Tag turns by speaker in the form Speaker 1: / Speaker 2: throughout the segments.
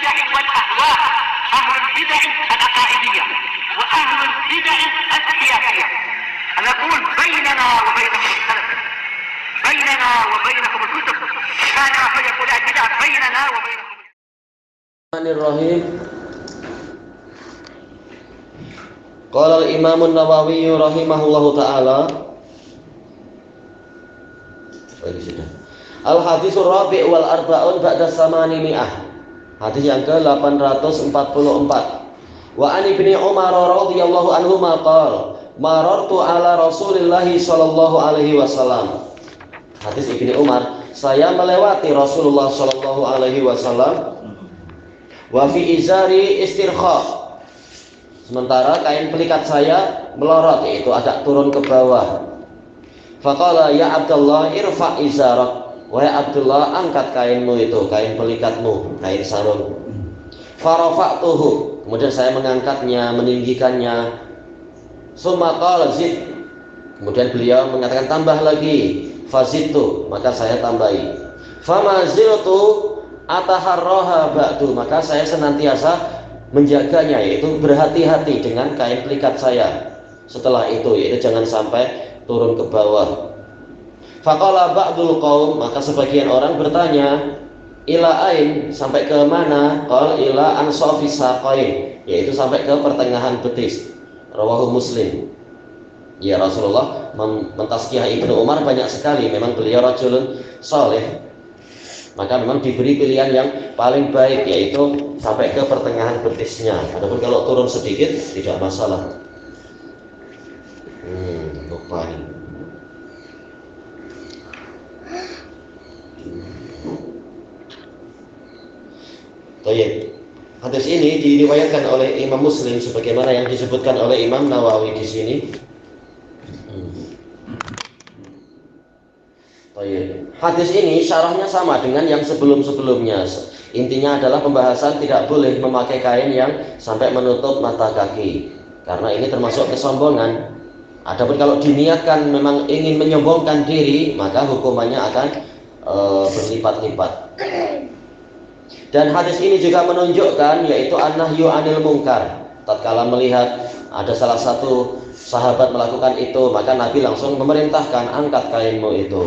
Speaker 1: البدع والأهواء، أهل البدع العقائدية وأهل البدع السياسية. نقول بيننا وبينكم السلف، بيننا وبينكم الكتب، كان فيقول البدع بيننا وبينكم.
Speaker 2: Bismillahirrahmanirrahim. Qala al-Imam an-Nawawi rahimahullahu taala. Al-haditsur rabi' wal arba'un ba'da samani mi'ah. Hadis yang ke-844. Wa an Ibni Umar radhiyallahu anhu qala marartu ala Rasulillah sallallahu alaihi wasallam. Hadis Ibni Umar, saya melewati Rasulullah sallallahu alaihi wasallam wa fi izari istirkha. Sementara kain pelikat saya melorot, yaitu agak turun ke bawah. Faqala ya Abdullah irfa izarak. Wahai Abdullah, angkat kainmu itu, kain pelikatmu, kain sarung. Farafa'tuhu. Kemudian saya mengangkatnya, meninggikannya. Summa qala zid. Kemudian beliau mengatakan tambah lagi. Fazidtu, maka saya tambahi. Fama ziltu ataharroha ba'du, maka saya senantiasa menjaganya, yaitu berhati-hati dengan kain pelikat saya setelah itu, yaitu jangan sampai turun ke bawah. Faqala ba'dul qaum, maka sebagian orang bertanya, ila ain, sampai ke mana? Qala ila ansafis saqain, yaitu sampai ke pertengahan betis. Rawahu Muslim. Ya, Rasulullah mentazkiyah Ibnu Umar banyak sekali, memang beliau rajulun saleh. Maka memang diberi pilihan yang paling baik, yaitu sampai ke pertengahan betisnya. Adapun kalau turun sedikit tidak masalah. Lupa nih. Baik. Hadis ini diriwayatkan oleh Imam Muslim sebagaimana yang disebutkan oleh Imam Nawawi di sini. Hadis ini syarahnya sama dengan yang sebelum-sebelumnya. Intinya adalah pembahasan tidak boleh memakai kain yang sampai menutup mata kaki, karena ini termasuk kesombongan. Adapun kalau diniatkan memang ingin menyombongkan diri, maka hukumannya akan berlipat-lipat. Dan hadis ini juga menunjukkan, yaitu an-nahyu 'anil munkar. Tatkala melihat ada salah satu sahabat melakukan itu, maka Nabi langsung memerintahkan, angkat kainmu itu.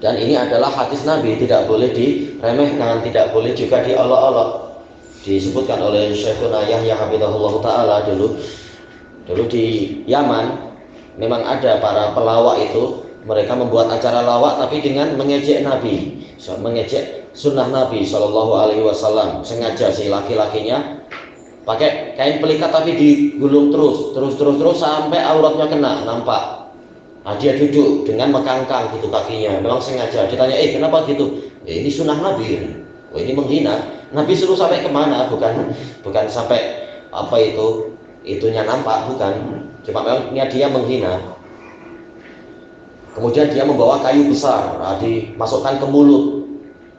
Speaker 2: Dan ini adalah hadis Nabi, tidak boleh diremehkan, tidak boleh juga diolok-olok. Disebutkan oleh Syekhuna Yahya hafizahullah taala, dulu di Yaman memang ada para pelawak itu, mereka membuat acara lawak tapi dengan mengejek Nabi, mengejek sunnah Nabi Shallallahu Alaihi Wasallam. Sengaja si laki-lakinya pakai kain pelikat tapi digulung terus sampai auratnya kena, nampak. Nah, dia duduk dengan mekangkang gitu kakinya, memang sengaja. Ditanya, kenapa gitu? Ini sunnah Nabi. Ini menghina. Nabi suruh sampai kemana? Bukan sampai apa itunya nampak, bukan. Cuma memang niat dia menghina. Kemudian dia membawa kayu besar, dimasukkan ke mulut,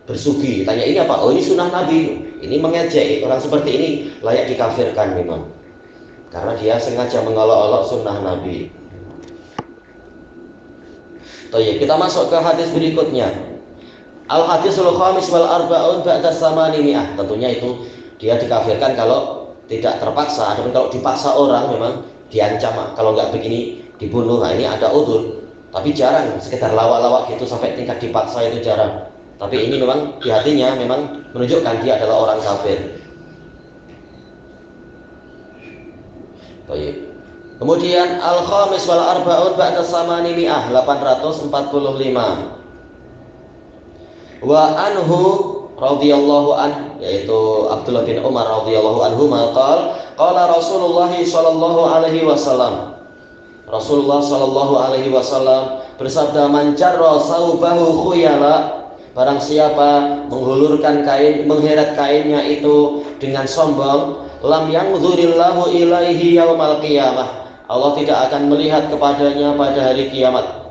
Speaker 2: bersugi. Tanya, ini apa? Ini sunnah Nabi. Ini mengejek. Orang seperti ini layak dikafirkan memang, karena dia sengaja mengolok-olok sunnah Nabi. Kita masuk ke hadis berikutnya. Al-hadisul khamis wal arba'un ba'da samani mi'ah. Tentunya itu dia dikafirkan kalau tidak terpaksa. Adapun kalau dipaksa orang memang diancam, kalau nggak begini dibunuh. Nah, ini ada udzur. Tapi jarang sekedar lawak-lawak gitu sampai tingkat dipaksa, itu jarang. Tapi ini memang di hatinya memang menunjukkan dia adalah orang kafir. Baik. Kemudian al-khamis wal arba'un ba'da samani mi'ah, 845. Wa anhu radhiyallahu an, yaitu Abdullah bin Umar radhiyallahu anhu qala Rasulullah sallallahu alaihi wasallam. Rasulullah sallallahu alaihi wasallam bersabda, man jarra saubahu khuyala, barang siapa menghulurkan kain, mengheret kainnya itu dengan sombong, lam yanzurillahu ilaihi yaumal qiyamah, Allah tidak akan melihat kepadanya pada hari kiamat.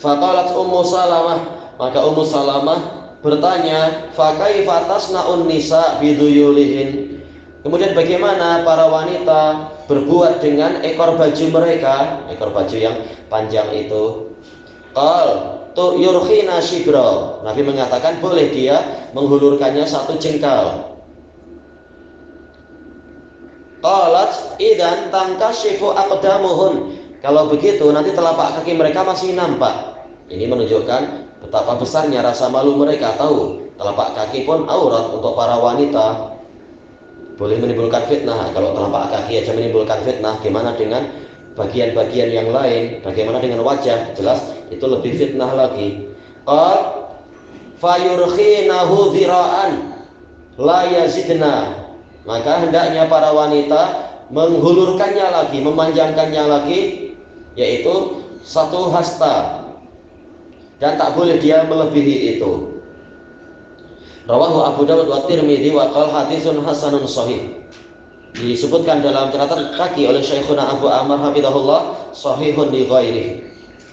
Speaker 2: Faqalat Ummu Salamah, maka Ummu Salamah bertanya, fa kaifa tasna'un nisa biduyulihin, kemudian bagaimana para wanita berbuat dengan ekor baju mereka, ekor baju yang panjang itu. Qal tu yurkhina shibra. Nabi mengatakan boleh dia menghulurkannya satu jengkal. Qalat idan tankashifu aqdamuhun. Kalau begitu nanti telapak kaki mereka masih nampak. Ini menunjukkan betapa besarnya rasa malu mereka. Tahu telapak kaki pun aurat untuk para wanita, boleh menimbulkan fitnah. Kalau telapak kaki aja menimbulkan fitnah, gimana dengan bagian-bagian yang lain? Bagaimana dengan wajah? Jelas itu lebih fitnah lagi. Qal fayurkhinahu dhira'an la yazidna. Maka hendaknya para wanita menghulurkannya lagi, memanjangkannya lagi, yaitu satu hasta, dan tak boleh dia melebihi itu. Rawahu Abu Dawud wa Tirmidzi wa qala haditsun hasanun shahih. Disebutkan dalam catatan kaki oleh Syekhuna Abu Amr hafizahullah, sahihun li ghairihi.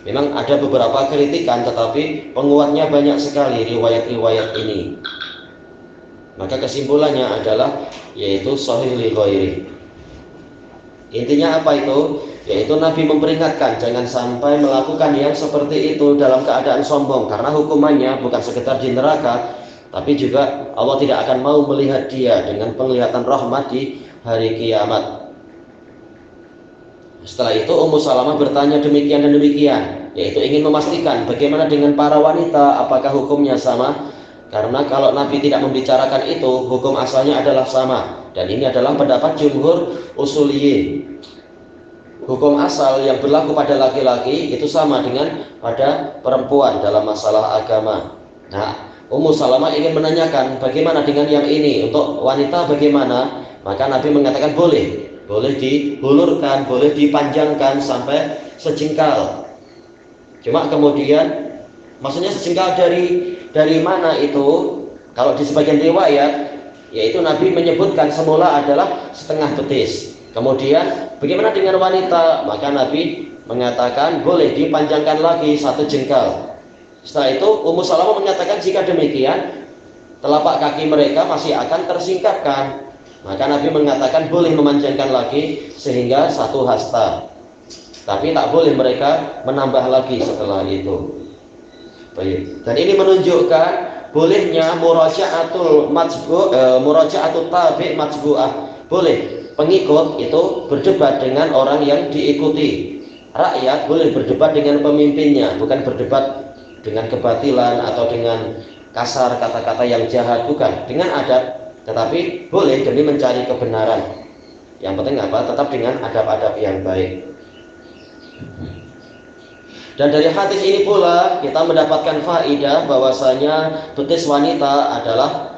Speaker 2: Memang ada beberapa kritikan, tetapi penguatnya banyak sekali riwayat-riwayat ini. Maka kesimpulannya adalah yaitu sahih li ghairihi. Intinya apa itu? Yaitu Nabi memperingatkan jangan sampai melakukan yang seperti itu dalam keadaan sombong, karena hukumannya bukan sekedar di neraka, tapi juga Allah tidak akan mau melihat dia dengan penglihatan rahmat di hari kiamat. Setelah itu Ummu Salamah bertanya demikian dan demikian, yaitu ingin memastikan bagaimana dengan para wanita, apakah hukumnya sama? Karena kalau Nabi tidak membicarakan itu, hukum asalnya adalah sama. Dan ini adalah pendapat jumhur usuliyin. Hukum asal yang berlaku pada laki-laki itu sama dengan pada perempuan dalam masalah agama. Nah, Ummu Salamah ingin menanyakan bagaimana dengan yang ini, untuk wanita bagaimana? Maka Nabi mengatakan boleh dihulurkan, boleh dipanjangkan sampai sejengkal. Cuma kemudian maksudnya sejengkal dari mana itu? Kalau di sebagian riwayat, yaitu Nabi menyebutkan semula adalah setengah betis. Kemudian bagaimana dengan wanita? Maka Nabi mengatakan boleh dipanjangkan lagi satu jengkal. Setelah itu Ummu Salamah mengatakan jika demikian telapak kaki mereka masih akan tersingkapkan. Maka Nabi mengatakan boleh memanjangkan lagi sehingga satu hasta, tapi tak boleh mereka menambah lagi setelah itu. Baik. Dan ini menunjukkan bolehnya muraja'atul tabi' matbu'ah. Boleh pengikut itu berdebat dengan orang yang diikuti. Rakyat boleh berdebat dengan pemimpinnya, bukan berdebat dengan kebatilan atau dengan kasar, kata-kata yang jahat, bukan, dengan adab. Tetapi boleh demi mencari kebenaran. Yang penting apa? Tetap dengan adab-adab yang baik. Dan dari hadis ini pula kita mendapatkan faidah bahwasanya betis wanita adalah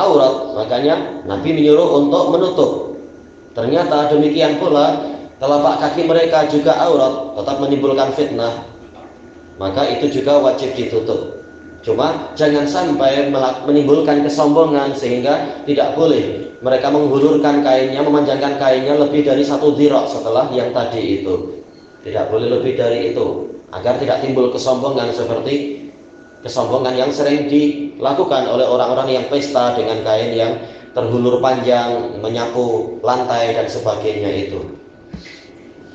Speaker 2: aurat. Makanya Nabi menyuruh untuk menutup. Ternyata demikian pula telapak kaki mereka juga aurat, tetap menimbulkan fitnah. Maka itu juga wajib ditutup. Cuma jangan sampai menimbulkan kesombongan sehingga tidak boleh mereka menghulurkan kainnya, memanjangkan kainnya lebih dari satu dhira' setelah yang tadi itu. Tidak boleh lebih dari itu, agar tidak timbul kesombongan seperti kesombongan yang sering dilakukan oleh orang-orang yang pesta dengan kain yang terhulur panjang, menyapu lantai dan sebagainya itu.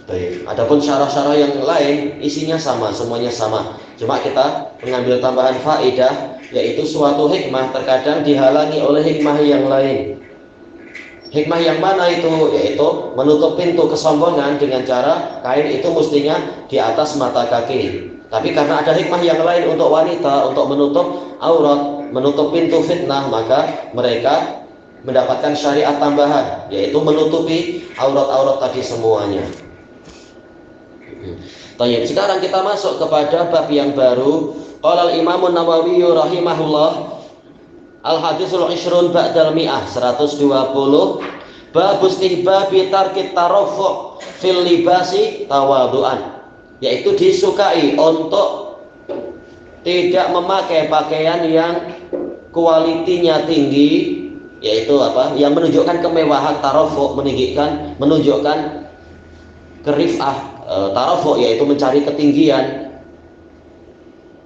Speaker 2: Baik. Adapun syarah-syarah yang lain isinya sama, semuanya sama. Cuma kita mengambil tambahan faedah, yaitu suatu hikmah terkadang dihalangi oleh hikmah yang lain. Hikmah yang mana itu? Yaitu menutup pintu kesombongan dengan cara kain itu mestinya di atas mata kaki. Tapi karena ada hikmah yang lain untuk wanita, untuk menutup aurat, menutup pintu fitnah, maka mereka mendapatkan syariat tambahan, yaitu menutupi aurat-aurat tadi semuanya. Baik, sekarang kita masuk kepada bab yang baru. Qala al-Imam an-Nawawi rahimahullah, al-hadisul 20 ba'dal mi'ah, 120, bab istihbabi tarkit tarafu' fil libasi tawadu'an, yaitu disukai untuk tidak memakai pakaian yang kualitinya tinggi, yaitu apa? Yang menunjukkan kemewahan. Tarafu' menunjukkan kerifah. Tarafu' yaitu mencari ketinggian.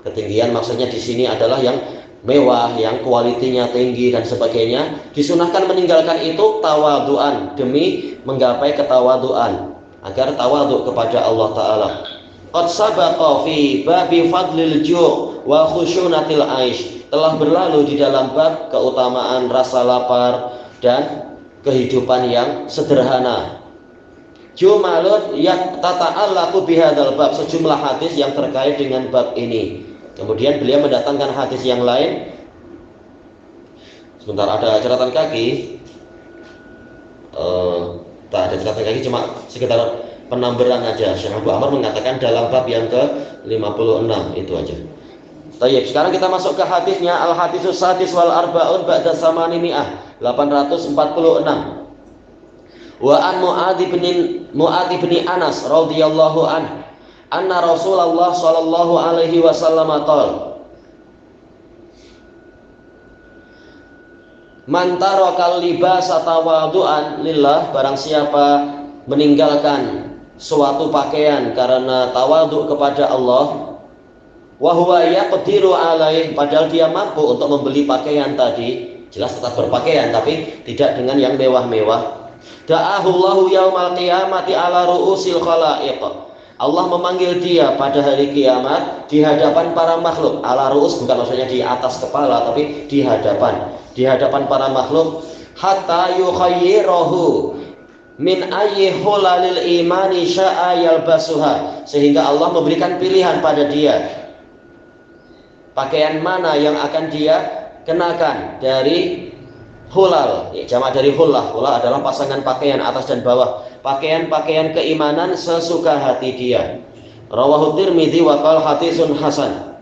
Speaker 2: Ketinggian maksudnya di sini adalah yang mewah, yang kualitinya tinggi dan sebagainya. Disunahkan meninggalkan itu tawaduan, demi menggapai ketawaduan, agar tawadu kepada Allah Ta'ala. qad sabaqa fi babi fadlil ju' wa khushunatil aish, telah berlalu di dalam bab keutamaan rasa lapar dan kehidupan yang sederhana. Jumalun tata'allaqu bihadzal bab, sejumlah hadis yang terkait dengan bab ini. Kemudian beliau mendatangkan hadis yang lain. Sebentar, ada catatan kaki. Tak ada catatan kaki, cuma sekitar penambahan aja. Syekh Abu Amr mengatakan dalam bab yang ke-56, itu aja. Baik, sekarang kita masuk ke hadisnya. Al-haditsus sadis wal arba'un ba'da samanimi'ah, 846. Wa an Mu'adz bin Anas radhiyallahu anhu anna Rasulullah sallallahu alaihi wasallam qala man tarakal libasa tawadu'an lillah, barang siapa meninggalkan suatu pakaian karena tawadhu kepada Allah, wa huwa yaqdiru alaih, padahal dia mampu untuk membeli pakaian tadi, jelas tetap berpakaian tapi tidak dengan yang mewah-mewah. Da'ahullahu yaumal qiyamati ala ru'usil khalaiq, Allah memanggil dia pada hari kiamat di hadapan para makhluk. Ala ru'us bukan maksudnya di atas kepala, tapi di hadapan para makhluk. Hatta yukhayyirahu min ayyi hulalil imani sya'a yalbasuha, sehingga Allah memberikan pilihan pada dia pakaian mana yang akan dia kenakan dari hulal, jamak dari hullah. Hullah adalah pasangan pakaian atas dan bawah, pakaian-pakaian keimanan sesuka hati dia. Rawahu Tirmidzi wa qala hadisun hasan.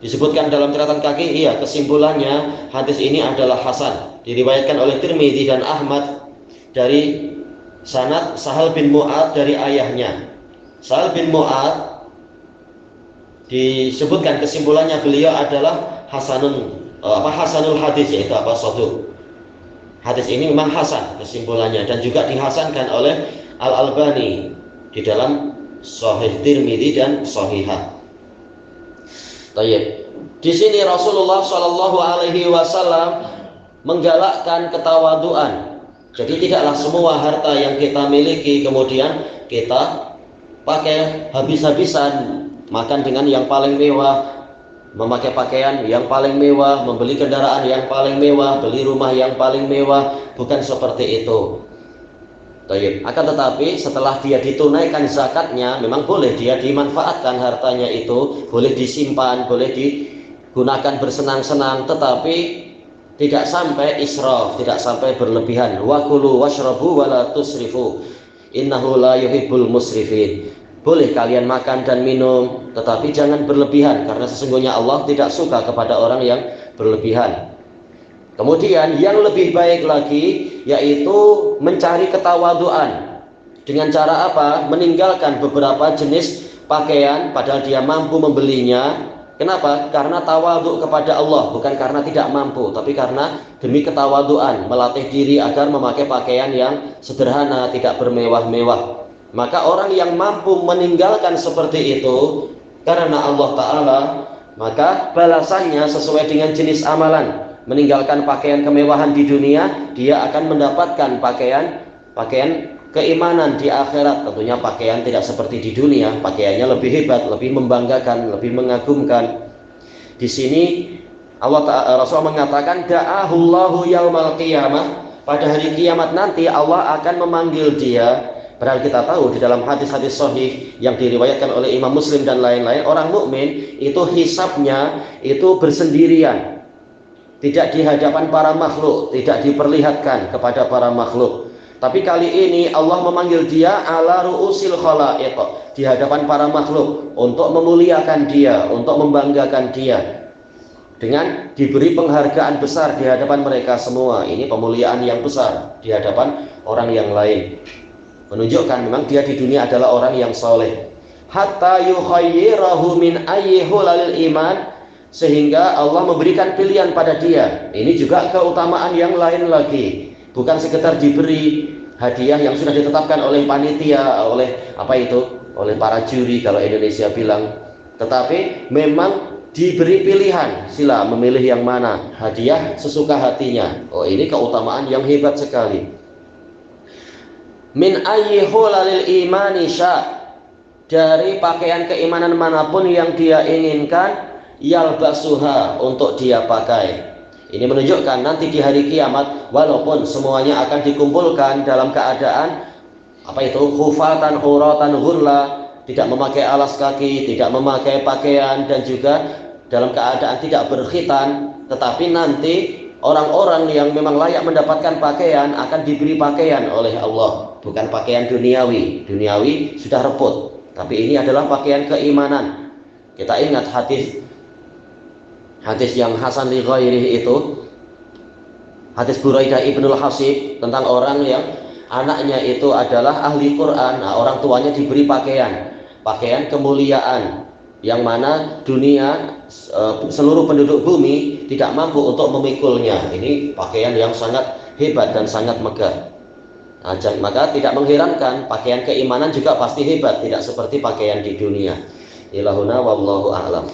Speaker 2: Disebutkan dalam catatan kaki, iya, kesimpulannya hadis ini adalah hasan. Diriwayatkan oleh Tirmidzi dan Ahmad dari sanad Sahal bin Mu'adz dari ayahnya. Sahal bin Mu'adz disebutkan kesimpulannya beliau adalah hasanul hadis, yaitu saduq. Hadis ini memang hasan kesimpulannya, dan juga dihasankan oleh Al-Albani di dalam Sahih Tirmidzi dan Sahihah. Tayyib. Di sini Rasulullah Shallallahu alaihi wasallam menggalakkan ketawaduan. Jadi tidaklah semua harta yang kita miliki kemudian kita pakai habis-habisan, makan dengan yang paling mewah, memakai pakaian yang paling mewah, membeli kendaraan yang paling mewah, beli rumah yang paling mewah. Bukan seperti itu. Akan tetapi setelah dia ditunaikan zakatnya, memang boleh dia dimanfaatkan hartanya itu, boleh disimpan, boleh digunakan bersenang-senang, tetapi tidak sampai israf, tidak sampai berlebihan. Wa kulu washrabu wa la tusrifu innahu la yuhibbul musrifin. Boleh kalian makan dan minum, tetapi jangan berlebihan, karena sesungguhnya Allah tidak suka kepada orang yang berlebihan. Kemudian yang lebih baik lagi yaitu mencari ketawaduan. Dengan cara apa? Meninggalkan beberapa jenis pakaian padahal dia mampu membelinya. Kenapa? Karena tawadhu kepada Allah, bukan karena tidak mampu, tapi karena demi ketawaduan, melatih diri agar memakai pakaian yang sederhana, tidak bermewah-mewah. Maka orang yang mampu meninggalkan seperti itu karena Allah Ta'ala, maka balasannya sesuai dengan jenis amalan. Meninggalkan pakaian kemewahan di dunia, dia akan mendapatkan pakaian keimanan di akhirat. Tentunya pakaian tidak seperti di dunia, pakaiannya lebih hebat, lebih membanggakan, lebih mengagumkan. Di sini Rasul mengatakan da'ahullahu yaumal qiyamah, pada hari kiamat nanti Allah akan memanggil dia. Padahal kita tahu di dalam hadis-hadis sahih yang diriwayatkan oleh Imam Muslim dan lain-lain, orang mukmin itu hisabnya itu bersendirian, tidak di hadapan para makhluk, tidak diperlihatkan kepada para makhluk. Tapi kali ini Allah memanggil dia ala ru'usil khalaiq, di hadapan para makhluk, untuk memuliakan dia, untuk membanggakan dia, dengan diberi penghargaan besar di hadapan mereka semua. Ini pemuliaan yang besar di hadapan orang yang lain, menunjukkan memang dia di dunia adalah orang yang soleh. Hatta yukhayyirahu min ayyi hulalil iman, sehingga Allah memberikan pilihan pada dia. Ini juga keutamaan yang lain lagi, bukan sekedar diberi hadiah yang sudah ditetapkan oleh panitia, oleh oleh para juri kalau Indonesia bilang, tetapi memang diberi pilihan, sila memilih yang mana, hadiah sesuka hatinya. Oh, ini keutamaan yang hebat sekali. Min ayyi hulalil imani sya, dari pakaian keimanan manapun yang dia inginkan, yalbasuha, untuk dia pakai. Ini menunjukkan nanti di hari kiamat, walaupun semuanya akan dikumpulkan dalam keadaan khufatan uratan ghurla, tidak memakai alas kaki, tidak memakai pakaian, dan juga dalam keadaan tidak berkhitan, tetapi nanti orang-orang yang memang layak mendapatkan pakaian akan diberi pakaian oleh Allah, bukan pakaian duniawi. Duniawi sudah reput, tapi ini adalah pakaian keimanan. Kita ingat hadis yang hasan li ghairihi itu, hadis Buraidah ibnul Hasib tentang orang yang anaknya itu adalah ahli Quran. Nah, orang tuanya diberi pakaian kemuliaan, yang mana dunia seluruh penduduk bumi tidak mampu untuk memikulnya. Ini pakaian yang sangat hebat dan sangat megah. Nah, maka tidak mengherankan pakaian keimanan juga pasti hebat, tidak seperti pakaian di dunia. Ilahuna wallahu a'lam.